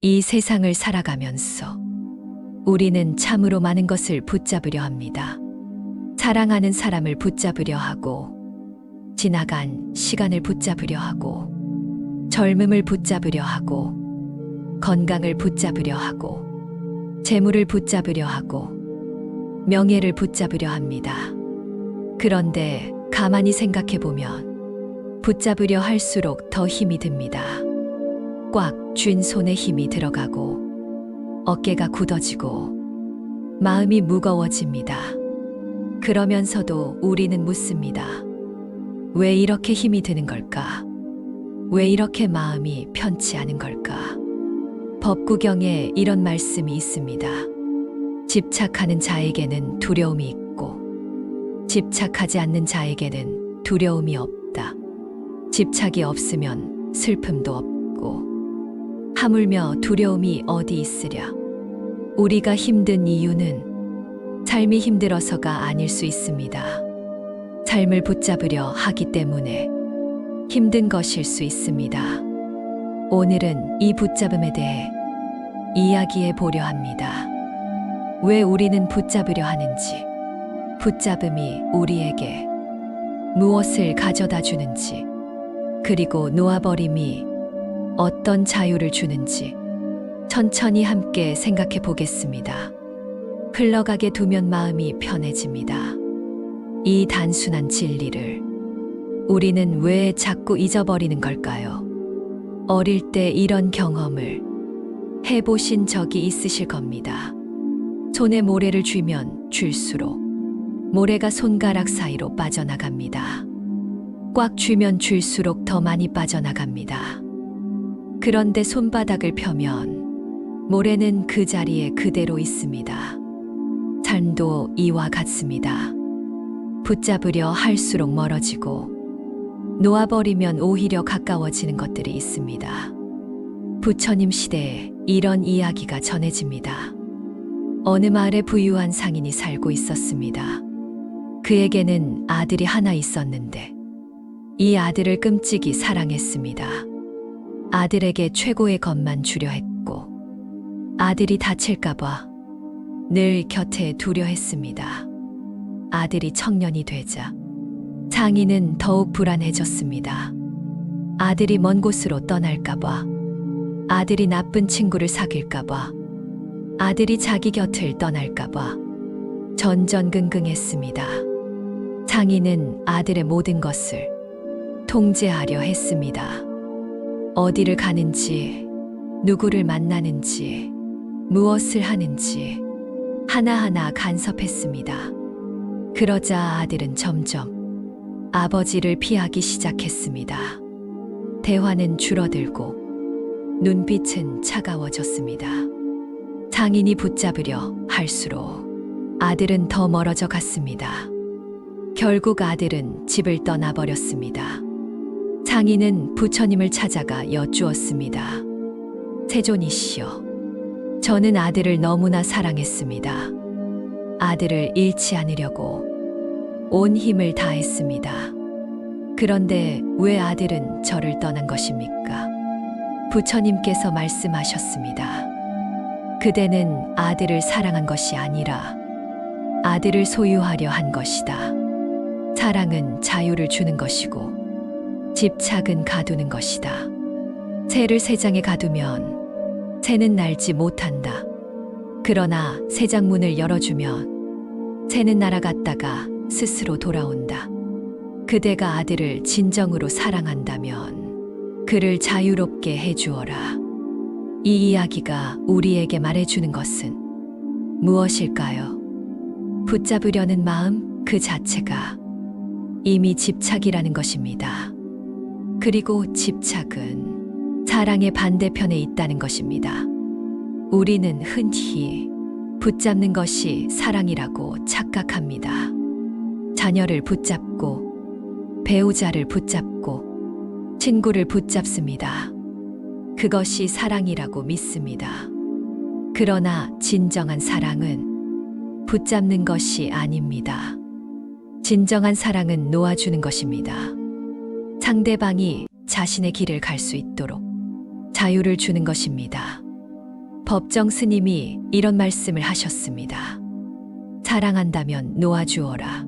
이 세상을 살아가면서 우리는 참으로 많은 것을 붙잡으려 합니다. 사랑하는 사람을 붙잡으려 하고, 지나간 시간을 붙잡으려 하고, 젊음을 붙잡으려 하고, 건강을 붙잡으려 하고, 재물을 붙잡으려 하고, 명예를 붙잡으려 합니다. 그런데 가만히 생각해 보면 붙잡으려 할수록 더 힘이 듭니다. 꽉 쥔 손에 힘이 들어가고, 어깨가 굳어지고, 마음이 무거워집니다. 그러면서도 우리는 묻습니다. 왜 이렇게 힘이 드는 걸까? 왜 이렇게 마음이 편치 않은 걸까? 법구경에 이런 말씀이 있습니다. 집착하는 자에게는 두려움이 있고, 집착하지 않는 자에게는 두려움이 없다. 집착이 없으면 슬픔도 없고, 하물며 두려움이 어디 있으랴. 우리가 힘든 이유는 삶이 힘들어서가 아닐 수 있습니다. 삶을 붙잡으려 하기 때문에 힘든 것일 수 있습니다. 오늘은 이 붙잡음에 대해 이야기해 보려 합니다. 왜 우리는 붙잡으려 하는지, 붙잡음이 우리에게 무엇을 가져다 주는지, 그리고 놓아버림이 어떤 자유를 주는지 천천히 함께 생각해 보겠습니다. 흘러가게 두면 마음이 편해집니다. 이 단순한 진리를 우리는 왜 자꾸 잊어버리는 걸까요? 어릴 때 이런 경험을 해보신 적이 있으실 겁니다. 손에 모래를 쥐면 쥘수록 모래가 손가락 사이로 빠져나갑니다. 꽉 쥐면 쥘수록 더 많이 빠져나갑니다. 그런데 손바닥을 펴면 모래는 그 자리에 그대로 있습니다. 삶도 이와 같습니다. 붙잡으려 할수록 멀어지고, 놓아버리면 오히려 가까워지는 것들이 있습니다. 부처님 시대에 이런 이야기가 전해집니다. 어느 마을에 부유한 상인이 살고 있었습니다. 그에게는 아들이 하나 있었는데 이 아들을 끔찍이 사랑했습니다. 아들에게 최고의 것만 주려 했고, 아들이 다칠까봐 늘 곁에 두려 했습니다. 아들이 청년이 되자 상인은 더욱 불안해졌습니다. 아들이 먼 곳으로 떠날까봐, 아들이 나쁜 친구를 사귈까봐, 아들이 자기 곁을 떠날까봐 전전긍긍했습니다. 상인은 아들의 모든 것을 통제하려 했습니다. 어디를 가는지, 누구를 만나는지, 무엇을 하는지 하나하나 간섭했습니다. 그러자 아들은 점점 아버지를 피하기 시작했습니다. 대화는 줄어들고 눈빛은 차가워졌습니다. 상인이 붙잡으려 할수록 아들은 더 멀어져 갔습니다. 결국 아들은 집을 떠나버렸습니다. 상인은 부처님을 찾아가 여쭈었습니다. 세존이시여, 저는 아들을 너무나 사랑했습니다. 아들을 잃지 않으려고 온 힘을 다했습니다. 그런데 왜 아들은 저를 떠난 것입니까? 부처님께서 말씀하셨습니다. 그대는 아들을 사랑한 것이 아니라 아들을 소유하려 한 것이다. 사랑은 자유를 주는 것이고, 집착은 가두는 것이다. 새를 새장에 가두면 새는 날지 못한다. 그러나 새장문을 열어주면 새는 날아갔다가 스스로 돌아온다. 그대가 아들을 진정으로 사랑한다면 그를 자유롭게 해주어라. 이 이야기가 우리에게 말해주는 것은 무엇일까요? 붙잡으려는 마음 그 자체가 이미 집착이라는 것입니다. 그리고 집착은 사랑의 반대편에 있다는 것입니다. 우리는 흔히 붙잡는 것이 사랑이라고 착각합니다. 자녀를 붙잡고, 배우자를 붙잡고, 친구를 붙잡습니다. 그것이 사랑이라고 믿습니다. 그러나 진정한 사랑은 붙잡는 것이 아닙니다. 진정한 사랑은 놓아주는 것입니다. 상대방이 자신의 길을 갈 수 있도록 자유를 주는 것입니다. 법정 스님이 이런 말씀을 하셨습니다. 사랑한다면 놓아주어라.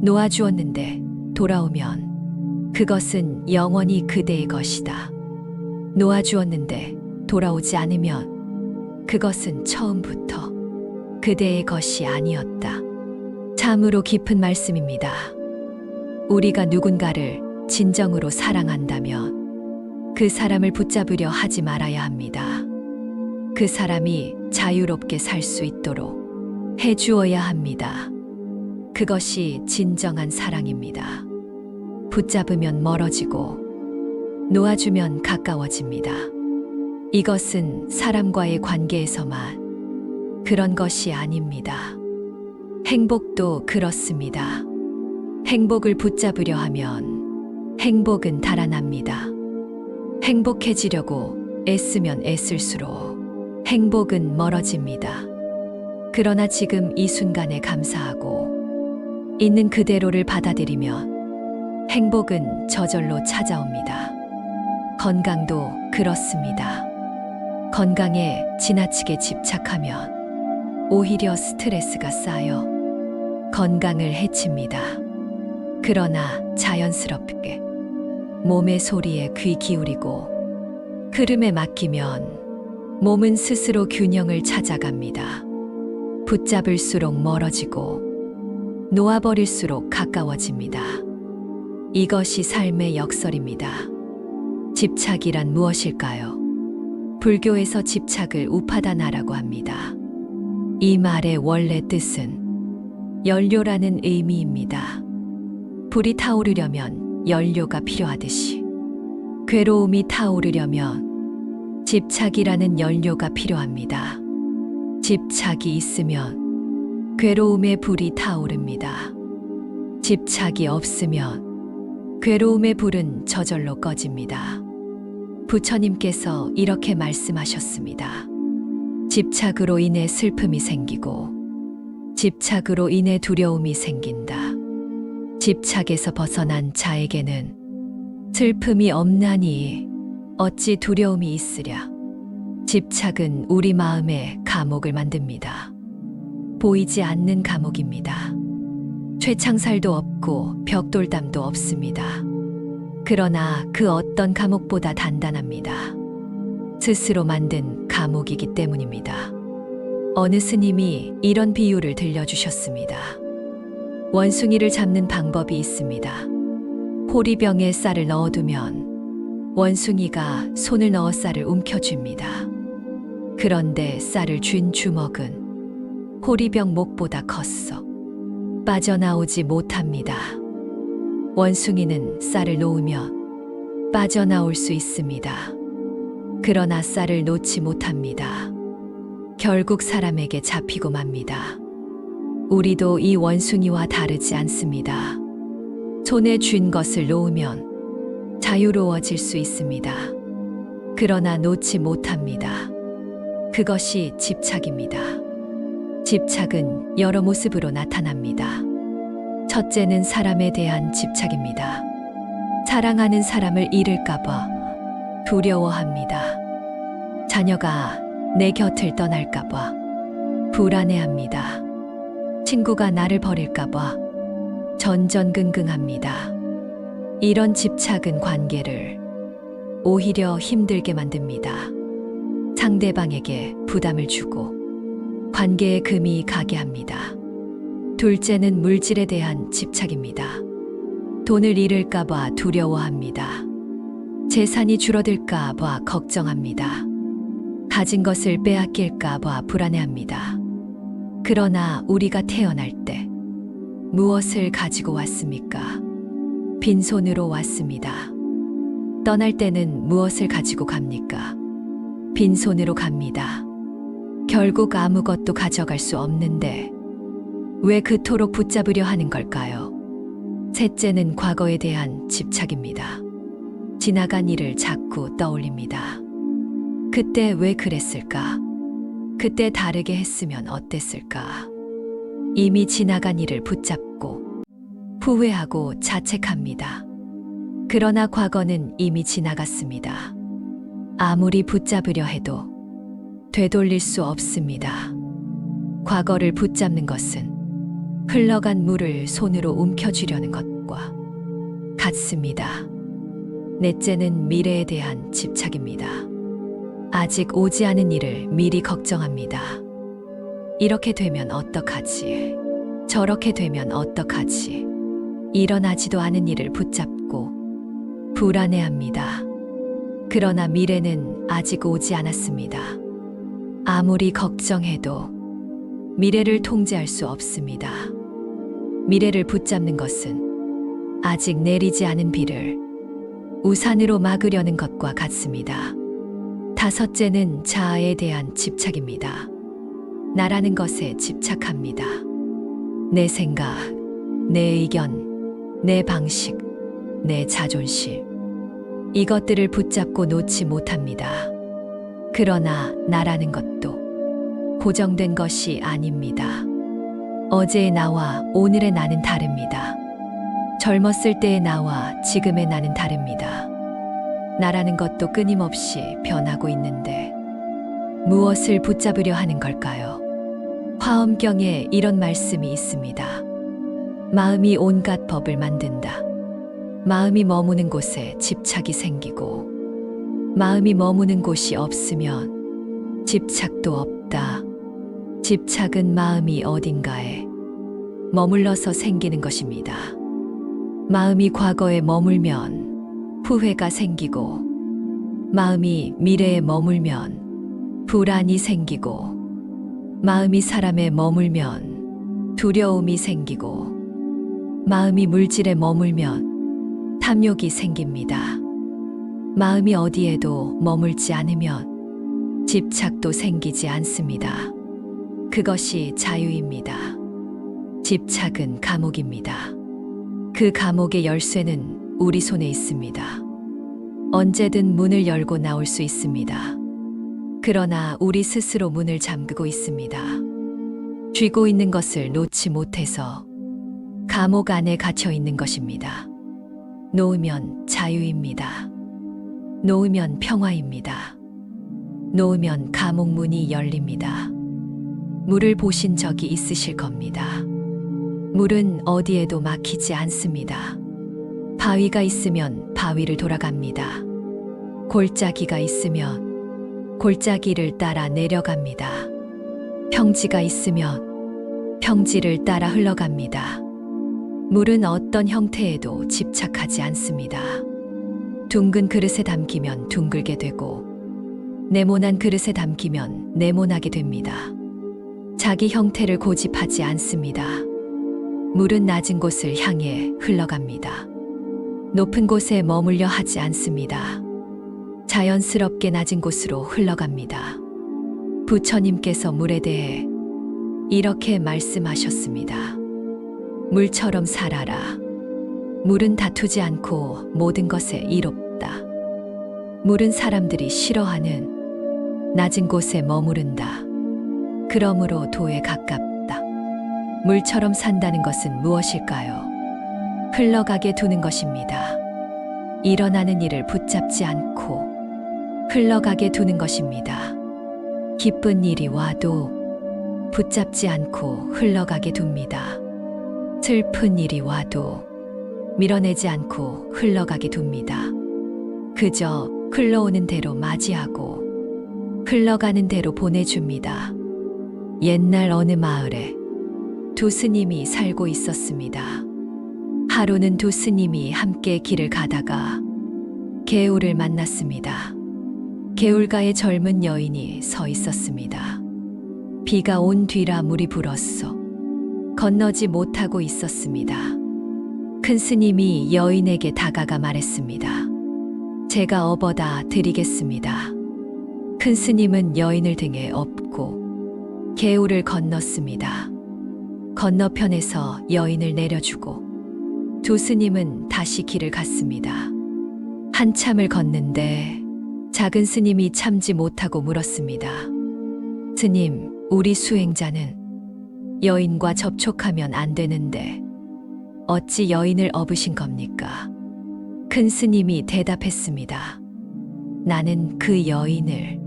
놓아주었는데 돌아오면 그것은 영원히 그대의 것이다. 놓아주었는데 돌아오지 않으면 그것은 처음부터 그대의 것이 아니었다. 참으로 깊은 말씀입니다. 우리가 누군가를 진정으로 사랑한다면 그 사람을 붙잡으려 하지 말아야 합니다. 그 사람이 자유롭게 살 수 있도록 해주어야 합니다. 그것이 진정한 사랑입니다. 붙잡으면 멀어지고 놓아주면 가까워집니다. 이것은 사람과의 관계에서만 그런 것이 아닙니다. 행복도 그렇습니다. 행복을 붙잡으려 하면 행복은 달아납니다. 행복해지려고 애쓰면 애쓸수록 행복은 멀어집니다. 그러나 지금 이 순간에 감사하고 있는 그대로를 받아들이면 행복은 저절로 찾아옵니다. 건강도 그렇습니다. 건강에 지나치게 집착하면 오히려 스트레스가 쌓여 건강을 해칩니다. 그러나 자연스럽게 몸의 소리에 귀 기울이고 흐름에 맡기면 몸은 스스로 균형을 찾아갑니다. 붙잡을수록 멀어지고 놓아버릴수록 가까워집니다. 이것이 삶의 역설입니다. 집착이란 무엇일까요? 불교에서 집착을 우파다나라고 합니다. 이 말의 원래 뜻은 연료라는 의미입니다. 불이 타오르려면 연료가 필요하듯이 괴로움이 타오르려면 집착이라는 연료가 필요합니다. 집착이 있으면 괴로움의 불이 타오릅니다. 집착이 없으면 괴로움의 불은 저절로 꺼집니다. 부처님께서 이렇게 말씀하셨습니다. 집착으로 인해 슬픔이 생기고 집착으로 인해 두려움이 생긴다. 집착에서 벗어난 자에게는 슬픔이 없나니 어찌 두려움이 있으랴. 집착은 우리 마음에 감옥을 만듭니다. 보이지 않는 감옥입니다. 쇠창살도 없고 벽돌담도 없습니다. 그러나 그 어떤 감옥보다 단단합니다. 스스로 만든 감옥이기 때문입니다. 어느 스님이 이런 비유를 들려주셨습니다. 원숭이를 잡는 방법이 있습니다. 호리병에 쌀을 넣어두면 원숭이가 손을 넣어 쌀을 움켜쥡니다. 그런데 쌀을 쥔 주먹은 호리병 목보다 컸어 빠져나오지 못합니다. 원숭이는 쌀을 놓으면 빠져나올 수 있습니다. 그러나 쌀을 놓지 못합니다. 결국 사람에게 잡히고 맙니다. 우리도 이 원숭이와 다르지 않습니다. 손에 쥔 것을 놓으면 자유로워질 수 있습니다. 그러나 놓지 못합니다. 그것이 집착입니다. 집착은 여러 모습으로 나타납니다. 첫째는 사람에 대한 집착입니다. 사랑하는 사람을 잃을까봐 두려워합니다. 자녀가 내 곁을 떠날까봐 불안해합니다. 친구가 나를 버릴까봐 전전긍긍합니다. 이런 집착은 관계를 오히려 힘들게 만듭니다. 상대방에게 부담을 주고 관계에 금이 가게 합니다. 둘째는 물질에 대한 집착입니다. 돈을 잃을까봐 두려워합니다. 재산이 줄어들까봐 걱정합니다. 가진 것을 빼앗길까봐 불안해합니다. 그러나 우리가 태어날 때 무엇을 가지고 왔습니까? 빈손으로 왔습니다. 떠날 때는 무엇을 가지고 갑니까? 빈손으로 갑니다. 결국 아무것도 가져갈 수 없는데 왜 그토록 붙잡으려 하는 걸까요? 셋째는 과거에 대한 집착입니다. 지나간 일을 자꾸 떠올립니다. 그때 왜 그랬을까? 그때 다르게 했으면 어땠을까? 이미 지나간 일을 붙잡고 후회하고 자책합니다. 그러나 과거는 이미 지나갔습니다. 아무리 붙잡으려 해도 되돌릴 수 없습니다. 과거를 붙잡는 것은 흘러간 물을 손으로 움켜쥐려는 것과 같습니다. 넷째는 미래에 대한 집착입니다. 아직 오지 않은 일을 미리 걱정합니다. 이렇게 되면 어떡하지? 저렇게 되면 어떡하지? 일어나지도 않은 일을 붙잡고 불안해합니다. 그러나 미래는 아직 오지 않았습니다. 아무리 걱정해도 미래를 통제할 수 없습니다. 미래를 붙잡는 것은 아직 내리지 않은 비를 우산으로 막으려는 것과 같습니다. 다섯째는 자아에 대한 집착입니다. 나라는 것에 집착합니다. 내 생각, 내 의견, 내 방식, 내 자존심. 이것들을 붙잡고 놓지 못합니다. 그러나 나라는 것도 고정된 것이 아닙니다. 어제의 나와 오늘의 나는 다릅니다. 젊었을 때의 나와 지금의 나는 다릅니다. 나라는 것도 끊임없이 변하고 있는데 무엇을 붙잡으려 하는 걸까요? 화엄경에 이런 말씀이 있습니다. 마음이 온갖 법을 만든다. 마음이 머무는 곳에 집착이 생기고 마음이 머무는 곳이 없으면 집착도 없다. 집착은 마음이 어딘가에 머물러서 생기는 것입니다. 마음이 과거에 머물면 후회가 생기고 마음이 미래에 머물면 불안이 생기고 마음이 사람에 머물면 두려움이 생기고 마음이 물질에 머물면 탐욕이 생깁니다. 마음이 어디에도 머물지 않으면 집착도 생기지 않습니다. 그것이 자유입니다. 집착은 감옥입니다. 그 감옥의 열쇠는 우리 손에 있습니다. 언제든 문을 열고 나올 수 있습니다. 그러나 우리 스스로 문을 잠그고 있습니다. 쥐고 있는 것을 놓지 못해서 감옥 안에 갇혀 있는 것입니다. 놓으면 자유입니다. 놓으면 평화입니다. 놓으면 감옥 문이 열립니다. 물을 보신 적이 있으실 겁니다. 물은 어디에도 막히지 않습니다. 바위가 있으면 바위를 돌아갑니다. 골짜기가 있으면 골짜기를 따라 내려갑니다. 평지가 있으면 평지를 따라 흘러갑니다. 물은 어떤 형태에도 집착하지 않습니다. 둥근 그릇에 담기면 둥글게 되고 네모난 그릇에 담기면 네모나게 됩니다. 자기 형태를 고집하지 않습니다. 물은 낮은 곳을 향해 흘러갑니다. 높은 곳에 머물려 하지 않습니다. 자연스럽게 낮은 곳으로 흘러갑니다. 부처님께서 물에 대해 이렇게 말씀하셨습니다. 물처럼 살아라. 물은 다투지 않고 모든 것에 이롭다. 물은 사람들이 싫어하는 낮은 곳에 머무른다. 그러므로 도에 가깝다. 물처럼 산다는 것은 무엇일까요? 흘러가게 두는 것입니다. 일어나는 일을 붙잡지 않고 흘러가게 두는 것입니다. 기쁜 일이 와도 붙잡지 않고 흘러가게 둡니다. 슬픈 일이 와도 밀어내지 않고 흘러가게 둡니다. 그저 흘러오는 대로 맞이하고 흘러가는 대로 보내줍니다. 옛날 어느 마을에 두 스님이 살고 있었습니다. 하루는 두 스님이 함께 길을 가다가 개울을 만났습니다. 개울가에 젊은 여인이 서 있었습니다. 비가 온 뒤라 물이 불었어 건너지 못하고 있었습니다. 큰 스님이 여인에게 다가가 말했습니다. 제가 업어다 드리겠습니다. 큰 스님은 여인을 등에 업고 개울을 건넜습니다. 건너편에서 여인을 내려주고 두 스님은 다시 길을 갔습니다. 한참을 걷는데 작은 스님이 참지 못하고 물었습니다. 스님, 우리 수행자는 여인과 접촉하면 안 되는데 어찌 여인을 업으신 겁니까? 큰 스님이 대답했습니다. 나는 그 여인을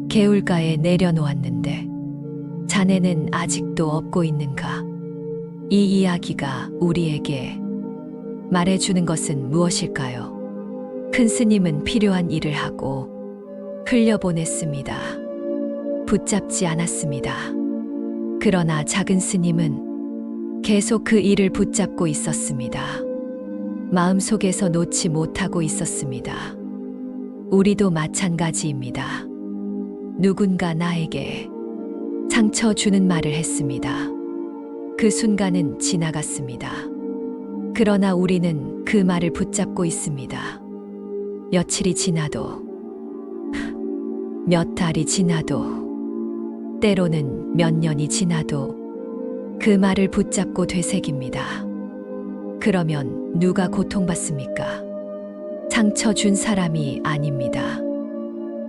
개울가에 내려놓았는데 자네는 아직도 업고 있는가? 이 이야기가 우리에게 말해주는 것은 무엇일까요? 큰 스님은 필요한 일을 하고 흘려보냈습니다. 붙잡지 않았습니다. 그러나 작은 스님은 계속 그 일을 붙잡고 있었습니다. 마음속에서 놓지 못하고 있었습니다. 우리도 마찬가지입니다. 누군가 나에게 상처 주는 말을 했습니다. 그 순간은 지나갔습니다. 그러나 우리는 그 말을 붙잡고 있습니다. 며칠이 지나도, 몇 달이 지나도, 때로는 몇 년이 지나도 그 말을 붙잡고 되새깁니다. 그러면 누가 고통받습니까? 상처 준 사람이 아닙니다.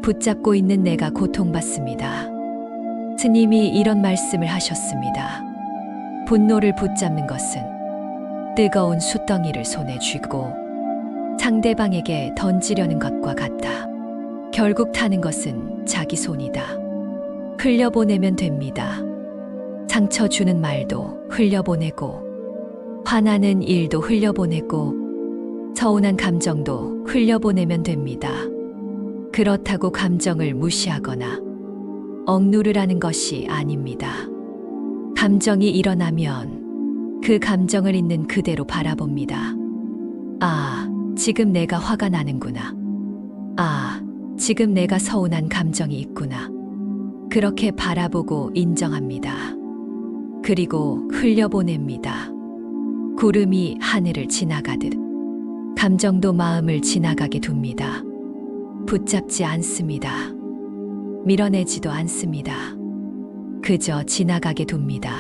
붙잡고 있는 내가 고통받습니다. 스님이 이런 말씀을 하셨습니다. 분노를 붙잡는 것은 뜨거운 숯덩이를 손에 쥐고 상대방에게 던지려는 것과 같다. 결국 타는 것은 자기 손이다. 흘려보내면 됩니다. 상처 주는 말도 흘려보내고, 화나는 일도 흘려보내고, 서운한 감정도 흘려보내면 됩니다. 그렇다고 감정을 무시하거나 억누르라는 것이 아닙니다. 감정이 일어나면 그 감정을 있는 그대로 바라봅니다. 아, 지금 내가 화가 나는구나. 아, 지금 내가 서운한 감정이 있구나. 그렇게 바라보고 인정합니다. 그리고 흘려보냅니다. 구름이 하늘을 지나가듯 감정도 마음을 지나가게 둡니다. 붙잡지 않습니다. 밀어내지도 않습니다. 그저 지나가게 둡니다.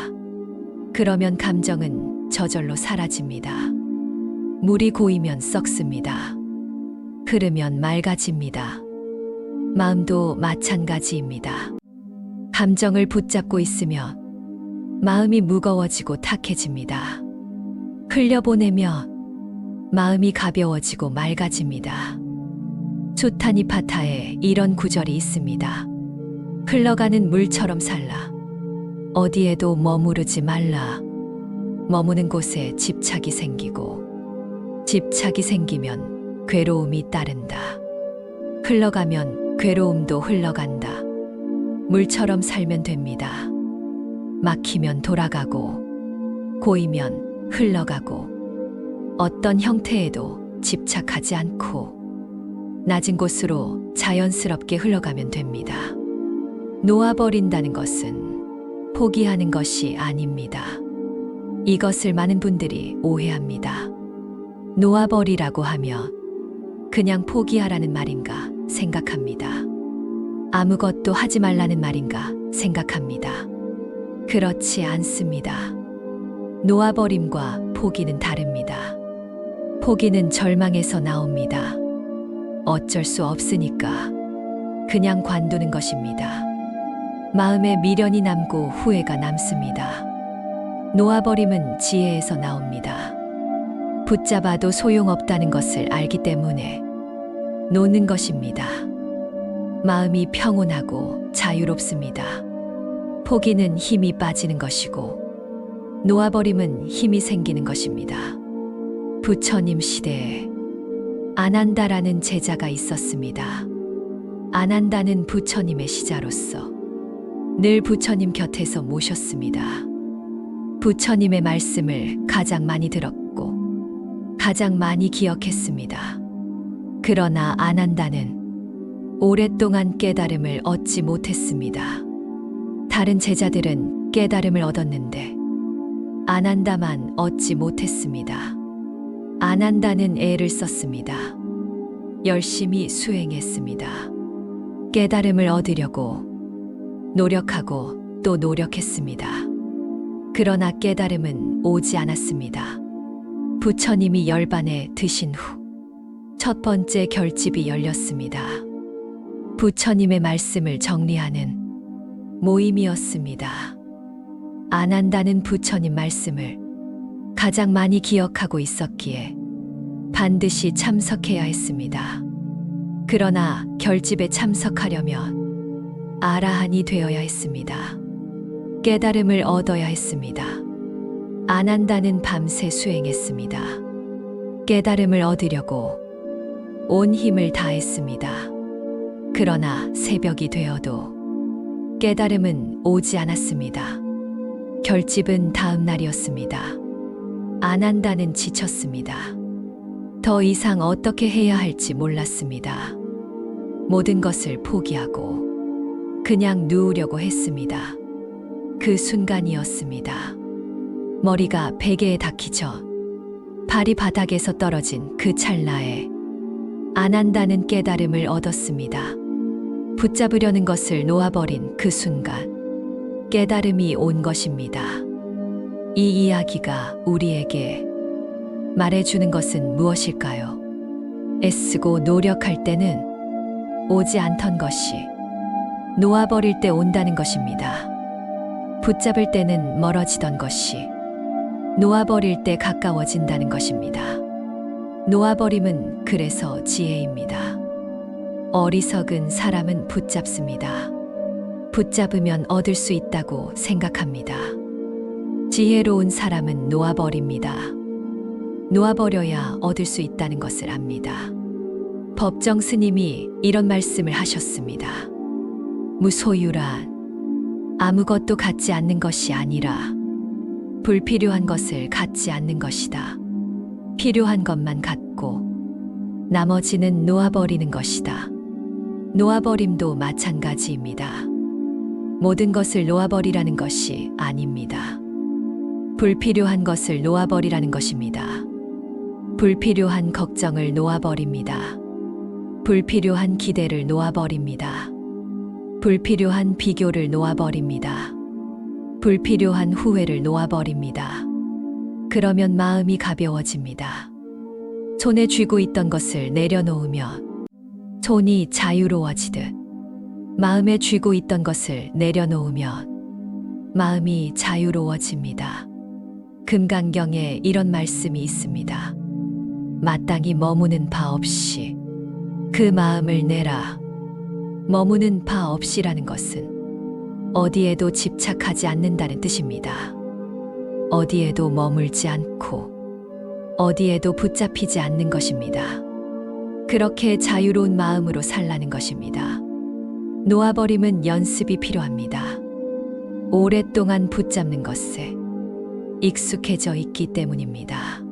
그러면 감정은 저절로 사라집니다. 물이 고이면 썩습니다. 흐르면 맑아집니다. 마음도 마찬가지입니다. 감정을 붙잡고 있으면 마음이 무거워지고 탁해집니다. 흘려보내면 마음이 가벼워지고 맑아집니다. 수타니파타에 이런 구절이 있습니다. 흘러가는 물처럼 살라. 어디에도 머무르지 말라. 머무는 곳에 집착이 생기고, 집착이 생기면 괴로움이 따른다. 흘러가면 괴로움도 흘러간다. 물처럼 살면 됩니다. 막히면 돌아가고, 고이면 흘러가고, 어떤 형태에도 집착하지 않고, 낮은 곳으로 자연스럽게 흘러가면 됩니다. 놓아버린다는 것은 포기하는 것이 아닙니다. 이것을 많은 분들이 오해합니다. 놓아버리라고 하면 그냥 포기하라는 말인가 생각합니다. 아무것도 하지 말라는 말인가 생각합니다. 그렇지 않습니다. 놓아버림과 포기는 다릅니다. 포기는 절망에서 나옵니다. 어쩔 수 없으니까 그냥 관두는 것입니다. 마음에 미련이 남고 후회가 남습니다. 놓아버림은 지혜에서 나옵니다. 붙잡아도 소용없다는 것을 알기 때문에 놓는 것입니다. 마음이 평온하고 자유롭습니다. 포기는 힘이 빠지는 것이고, 놓아버림은 힘이 생기는 것입니다. 부처님 시대에 아난다라는 제자가 있었습니다. 아난다는 부처님의 시자로서 늘 부처님 곁에서 모셨습니다. 부처님의 말씀을 가장 많이 들었고 가장 많이 기억했습니다. 그러나 아난다는 오랫동안 깨달음을 얻지 못했습니다. 다른 제자들은 깨달음을 얻었는데 아난다만 얻지 못했습니다. 아난다는 애를 썼습니다. 열심히 수행했습니다. 깨달음을 얻으려고 노력하고 또 노력했습니다. 그러나 깨달음은 오지 않았습니다. 부처님이 열반에 드신 후 첫 번째 결집이 열렸습니다. 부처님의 말씀을 정리하는 모임이었습니다. 아난다는 부처님 말씀을 가장 많이 기억하고 있었기에 반드시 참석해야 했습니다. 그러나 결집에 참석하려면 아라한이 되어야 했습니다. 깨달음을 얻어야 했습니다. 안 한다는 밤새 수행했습니다. 깨달음을 얻으려고 온 힘을 다했습니다. 그러나 새벽이 되어도 깨달음은 오지 않았습니다. 결집은 다음 날이었습니다. 안 한다는 지쳤습니다. 더 이상 어떻게 해야 할지 몰랐습니다. 모든 것을 포기하고 그냥 누우려고 했습니다. 그 순간이었습니다. 머리가 베개에 닿기 전 발이 바닥에서 떨어진 그 찰나에 안 한다는 깨달음을 얻었습니다. 붙잡으려는 것을 놓아버린 그 순간 깨달음이 온 것입니다. 이 이야기가 우리에게 말해주는 것은 무엇일까요? 애쓰고 노력할 때는 오지 않던 것이 놓아버릴 때 온다는 것입니다. 붙잡을 때는 멀어지던 것이 놓아버릴 때 가까워진다는 것입니다. 놓아버림은 그래서 지혜입니다. 어리석은 사람은 붙잡습니다. 붙잡으면 얻을 수 있다고 생각합니다. 지혜로운 사람은 놓아버립니다. 놓아버려야 얻을 수 있다는 것을 압니다. 법정 스님이 이런 말씀을 하셨습니다. 무소유란 아무것도 갖지 않는 것이 아니라 불필요한 것을 갖지 않는 것이다. 필요한 것만 갖고 나머지는 놓아버리는 것이다. 놓아버림도 마찬가지입니다. 모든 것을 놓아버리라는 것이 아닙니다. 불필요한 것을 놓아버리라는 것입니다. 불필요한 걱정을 놓아버립니다. 불필요한 기대를 놓아버립니다. 불필요한 비교를 놓아버립니다. 불필요한 후회를 놓아버립니다. 그러면 마음이 가벼워집니다. 손에 쥐고 있던 것을 내려놓으면 손이 자유로워지듯 마음에 쥐고 있던 것을 내려놓으면 마음이 자유로워집니다. 금강경에 이런 말씀이 있습니다. 마땅히 머무는 바 없이 그 마음을 내라. 머무는 바 없이라는 것은 어디에도 집착하지 않는다는 뜻입니다. 어디에도 머물지 않고 어디에도 붙잡히지 않는 것입니다. 그렇게 자유로운 마음으로 살라는 것입니다. 놓아버림은 연습이 필요합니다. 오랫동안 붙잡는 것에 익숙해져 있기 때문입니다.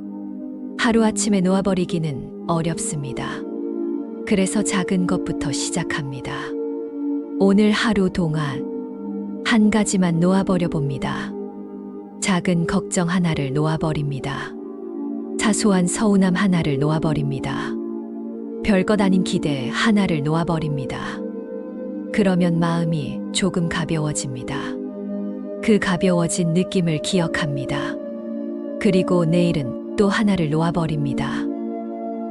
하루아침에 놓아버리기는 어렵습니다. 그래서 작은 것부터 시작합니다. 오늘 하루 동안 한 가지만 놓아버려 봅니다. 작은 걱정 하나를 놓아버립니다. 사소한 서운함 하나를 놓아버립니다. 별것 아닌 기대 하나를 놓아버립니다. 그러면 마음이 조금 가벼워집니다. 그 가벼워진 느낌을 기억합니다. 그리고 내일은 또 하나를 놓아버립니다.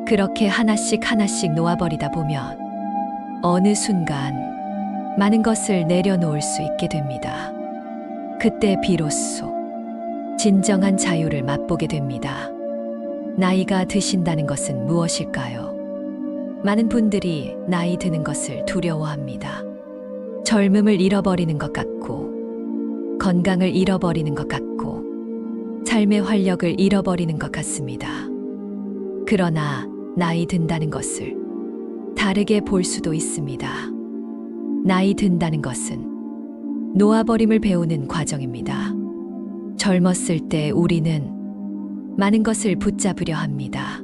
그렇게 하나씩 놓아버리다 보면 어느 순간 많은 것을 내려놓을 수 있게 됩니다. 그때 비로소 진정한 자유를 맛보게 됩니다. 나이가 드신다는 것은 무엇일까요? 많은 분들이 나이 드는 것을 두려워합니다. 젊음을 잃어버리는 것 같고, 건강을 잃어버리는 것 같고, 삶의 활력을 잃어버리는 것 같습니다. 그러나 나이 든다는 것을 다르게 볼 수도 있습니다. 나이 든다는 것은 놓아버림을 배우는 과정입니다. 젊었을 때 우리는 많은 것을 붙잡으려 합니다.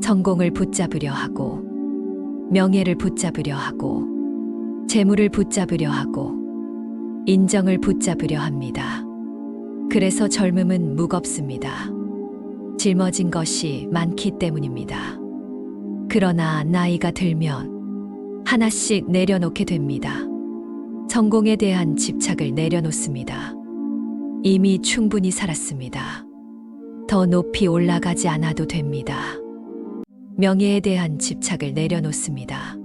성공을 붙잡으려 하고, 명예를 붙잡으려 하고, 재물을 붙잡으려 하고, 인정을 붙잡으려 합니다. 그래서 젊음은 무겁습니다. 짊어진 것이 많기 때문입니다. 그러나 나이가 들면 하나씩 내려놓게 됩니다. 성공에 대한 집착을 내려놓습니다. 이미 충분히 살았습니다. 더 높이 올라가지 않아도 됩니다. 명예에 대한 집착을 내려놓습니다.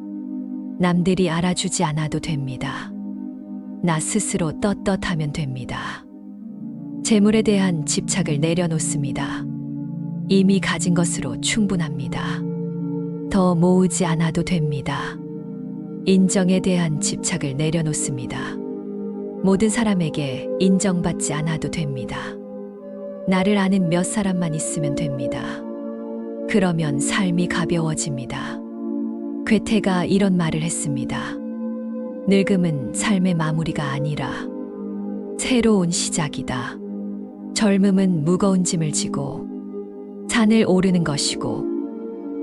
남들이 알아주지 않아도 됩니다. 나 스스로 떳떳하면 됩니다. 재물에 대한 집착을 내려놓습니다. 이미 가진 것으로 충분합니다. 더 모으지 않아도 됩니다. 인정에 대한 집착을 내려놓습니다. 모든 사람에게 인정받지 않아도 됩니다. 나를 아는 몇 사람만 있으면 됩니다. 그러면 삶이 가벼워집니다. 괴테가 이런 말을 했습니다. 늙음은 삶의 마무리가 아니라 새로운 시작이다. 젊음은 무거운 짐을 지고 산을 오르는 것이고,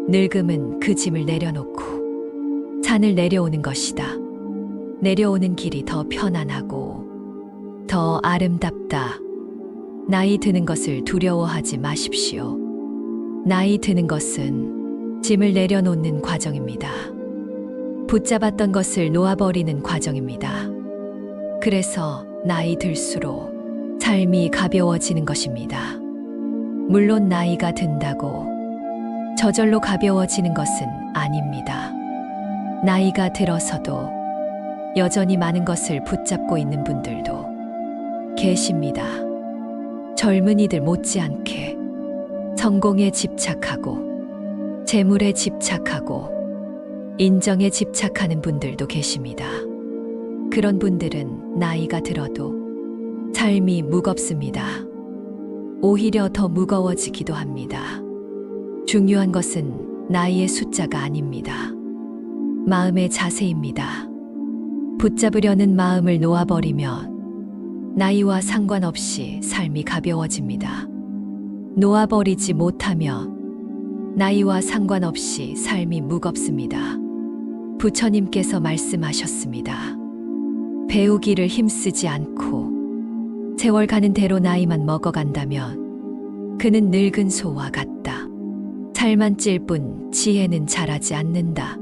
늙음은 그 짐을 내려놓고 산을 내려오는 것이다. 내려오는 길이 더 편안하고 더 아름답다. 나이 드는 것을 두려워하지 마십시오. 나이 드는 것은 짐을 내려놓는 과정입니다. 붙잡았던 것을 놓아버리는 과정입니다. 그래서 나이 들수록 삶이 가벼워지는 것입니다. 물론 나이가 든다고 저절로 가벼워지는 것은 아닙니다. 나이가 들어서도 여전히 많은 것을 붙잡고 있는 분들도 계십니다. 젊은이들 못지않게 성공에 집착하고 재물에 집착하고 인정에 집착하는 분들도 계십니다. 그런 분들은 나이가 들어도 삶이 무겁습니다. 오히려 더 무거워지기도 합니다. 중요한 것은 나이의 숫자가 아닙니다. 마음의 자세입니다. 붙잡으려는 마음을 놓아버리면 나이와 상관없이 삶이 가벼워집니다. 놓아버리지 못하면 나이와 상관없이 삶이 무겁습니다. 부처님께서 말씀하셨습니다. 배우기를 힘쓰지 않고 세월 가는 대로 나이만 먹어간다면 그는 늙은 소와 같다. 살만 찔 뿐 지혜는 자라지 않는다.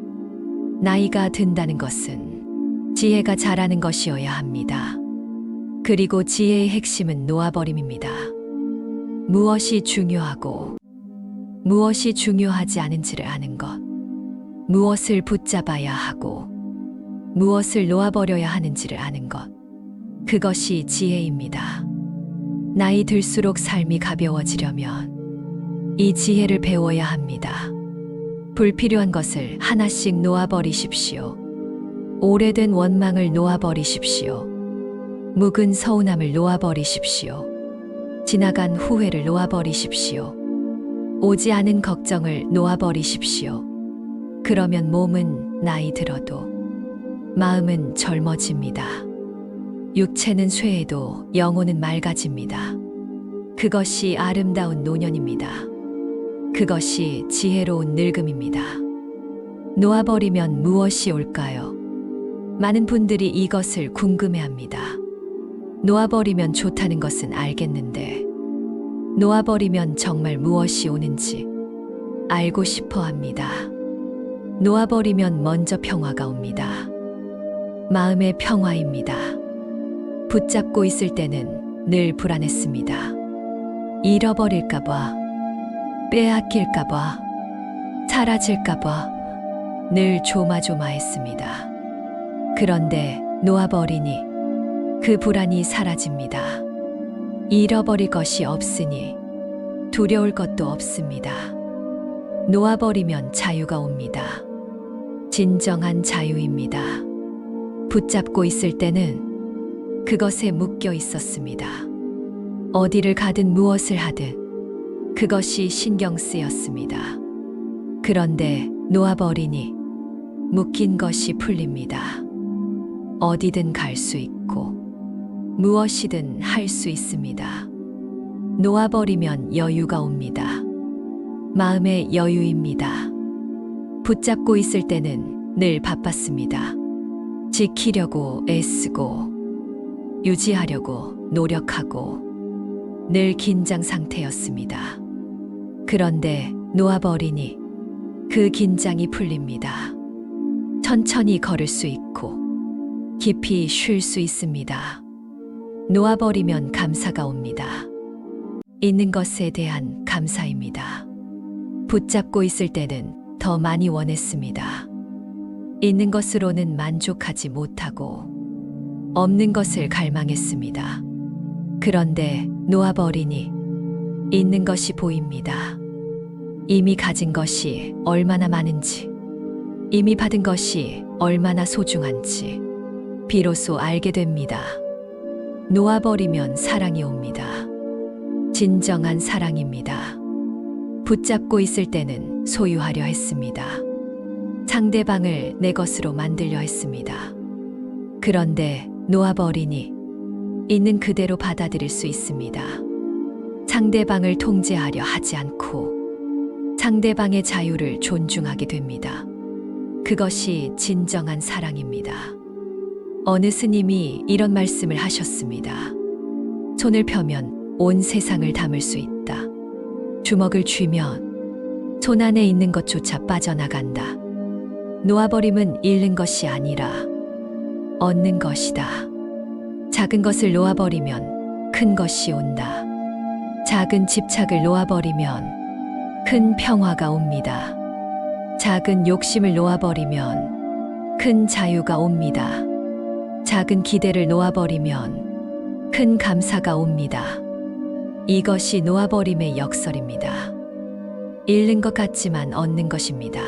나이가 든다는 것은 지혜가 자라는 것이어야 합니다. 그리고 지혜의 핵심은 놓아버림입니다. 무엇이 중요하고 무엇이 중요하지 않은지를 아는 것, 무엇을 붙잡아야 하고 무엇을 놓아버려야 하는지를 아는 것, 그것이 지혜입니다. 나이 들수록 삶이 가벼워지려면 이 지혜를 배워야 합니다. 불필요한 것을 하나씩 놓아버리십시오. 오래된 원망을 놓아버리십시오. 묵은 서운함을 놓아버리십시오. 지나간 후회를 놓아버리십시오. 오지 않은 걱정을 놓아버리십시오. 그러면 몸은 나이 들어도 마음은 젊어집니다. 육체는 쇠해도 영혼은 맑아집니다. 그것이 아름다운 노년입니다. 그것이 지혜로운 늙음입니다. 놓아버리면 무엇이 올까요? 많은 분들이 이것을 궁금해합니다. 놓아버리면 좋다는 것은 알겠는데 놓아버리면 정말 무엇이 오는지 알고 싶어 합니다. 놓아버리면 먼저 평화가 옵니다. 마음의 평화입니다. 붙잡고 있을 때는 늘 불안했습니다. 잃어버릴까봐, 빼앗길까봐, 사라질까봐 늘 조마조마했습니다. 그런데 놓아버리니 그 불안이 사라집니다. 잃어버릴 것이 없으니 두려울 것도 없습니다. 놓아버리면 자유가 옵니다. 진정한 자유입니다. 붙잡고 있을 때는 그것에 묶여 있었습니다. 어디를 가든 무엇을 하든 그것이 신경 쓰였습니다. 그런데 놓아버리니 묶인 것이 풀립니다. 어디든 갈 수 있고 무엇이든 할 수 있습니다. 놓아버리면 여유가 옵니다. 마음의 여유입니다. 붙잡고 있을 때는 늘 바빴습니다. 지키려고 애쓰고 유지하려고 노력하고 늘 긴장 상태였습니다. 그런데 놓아버리니 그 긴장이 풀립니다. 천천히 걸을 수 있고 깊이 쉴 수 있습니다. 놓아버리면 감사가 옵니다. 있는 것에 대한 감사입니다. 붙잡고 있을 때는 더 많이 원했습니다. 있는 것으로는 만족하지 못하고 없는 것을 갈망했습니다. 그런데 놓아버리니 있는 것이 보입니다. 이미 가진 것이 얼마나 많은지, 이미 받은 것이 얼마나 소중한지 비로소 알게 됩니다. 놓아버리면 사랑이 옵니다. 진정한 사랑입니다. 붙잡고 있을 때는 소유하려 했습니다. 상대방을 내 것으로 만들려 했습니다. 그런데 놓아버리니 있는 그대로 받아들일 수 있습니다. 상대방을 통제하려 하지 않고 상대방의 자유를 존중하게 됩니다. 그것이 진정한 사랑입니다. 어느 스님이 이런 말씀을 하셨습니다. 손을 펴면 온 세상을 담을 수 있다. 주먹을 쥐면 손 안에 있는 것조차 빠져나간다. 놓아버림은 잃는 것이 아니라 얻는 것이다. 작은 것을 놓아버리면 큰 것이 온다. 작은 집착을 놓아버리면 큰 평화가 옵니다. 작은 욕심을 놓아버리면 큰 자유가 옵니다. 작은 기대를 놓아버리면 큰 감사가 옵니다. 이것이 놓아버림의 역설입니다. 잃는 것 같지만 얻는 것입니다.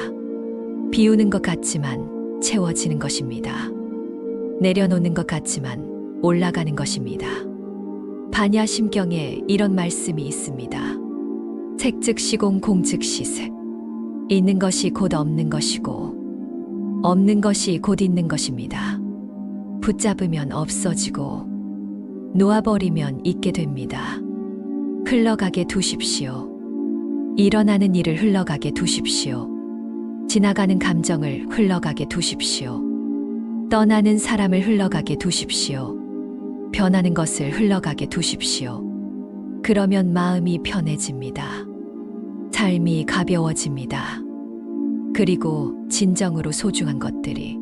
비우는 것 같지만 채워지는 것입니다. 내려놓는 것 같지만 올라가는 것입니다. 반야심경에 이런 말씀이 있습니다. 색즉 시공 공즉 시색. 있는 것이 곧 없는 것이고 없는 것이 곧 있는 것입니다. 붙잡으면 없어지고 놓아버리면 있게 됩니다. 흘러가게 두십시오. 일어나는 일을 흘러가게 두십시오. 지나가는 감정을 흘러가게 두십시오. 떠나는 사람을 흘러가게 두십시오. 변하는 것을 흘러가게 두십시오. 그러면 마음이 편해집니다. 삶이 가벼워집니다. 그리고 진정으로 소중한 것들이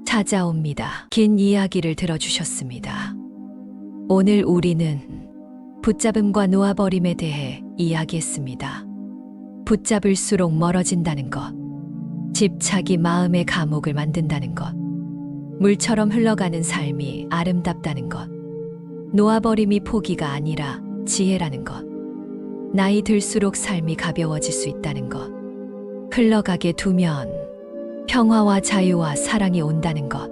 찾아옵니다. 긴 이야기를 들어주셨습니다. 오늘 우리는 붙잡음과 놓아버림에 대해 이야기했습니다. 붙잡을수록 멀어진다는 것, 집착이 마음의 감옥을 만든다는 것, 물처럼 흘러가는 삶이 아름답다는 것, 놓아버림이 포기가 아니라 지혜라는 것, 나이 들수록 삶이 가벼워질 수 있다는 것, 흘러가게 두면 평화와 자유와 사랑이 온다는 것,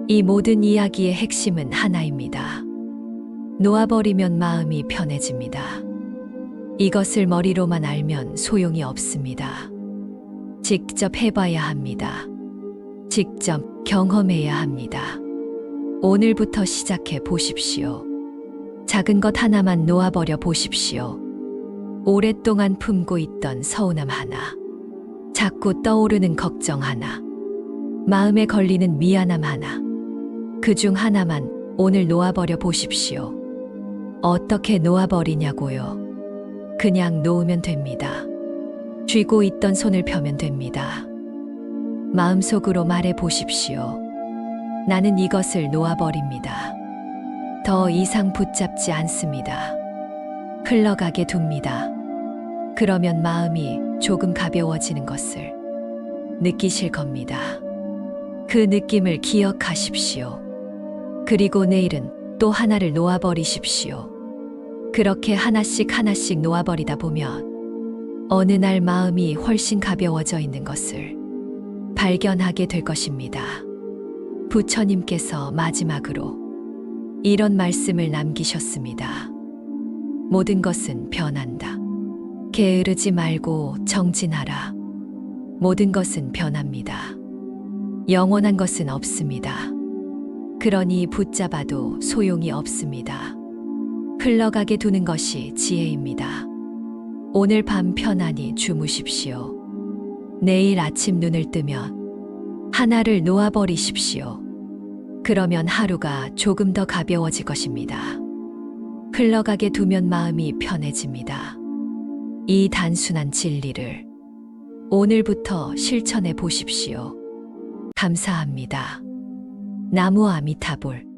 이 모든 이야기의 핵심은 하나입니다. 놓아버리면 마음이 편해집니다. 이것을 머리로만 알면 소용이 없습니다. 직접 해봐야 합니다. 직접 경험해야 합니다. 오늘부터 시작해 보십시오. 작은 것 하나만 놓아버려 보십시오. 오랫동안 품고 있던 서운함 하나, 자꾸 떠오르는 걱정 하나, 마음에 걸리는 미안함 하나, 그중 하나만 오늘 놓아버려 보십시오. 어떻게 놓아버리냐고요? 그냥 놓으면 됩니다. 쥐고 있던 손을 펴면 됩니다. 마음속으로 말해 보십시오. 나는 이것을 놓아버립니다. 더 이상 붙잡지 않습니다. 흘러가게 둡니다. 그러면 마음이 조금 가벼워지는 것을 느끼실 겁니다. 그 느낌을 기억하십시오. 그리고 내일은 또 하나를 놓아버리십시오. 그렇게 하나씩 하나씩 놓아버리다 보면 어느 날 마음이 훨씬 가벼워져 있는 것을 발견하게 될 것입니다. 부처님께서 마지막으로 이런 말씀을 남기셨습니다. 모든 것은 변한다. 게으르지 말고 정진하라. 모든 것은 변합니다. 영원한 것은 없습니다. 그러니 붙잡아도 소용이 없습니다. 흘러가게 두는 것이 지혜입니다. 오늘 밤 편안히 주무십시오. 내일 아침 눈을 뜨면 하나를 놓아버리십시오. 그러면 하루가 조금 더 가벼워질 것입니다. 흘러가게 두면 마음이 편해집니다. 이 단순한 진리를 오늘부터 실천해 보십시오. 감사합니다. 나무 아미타불.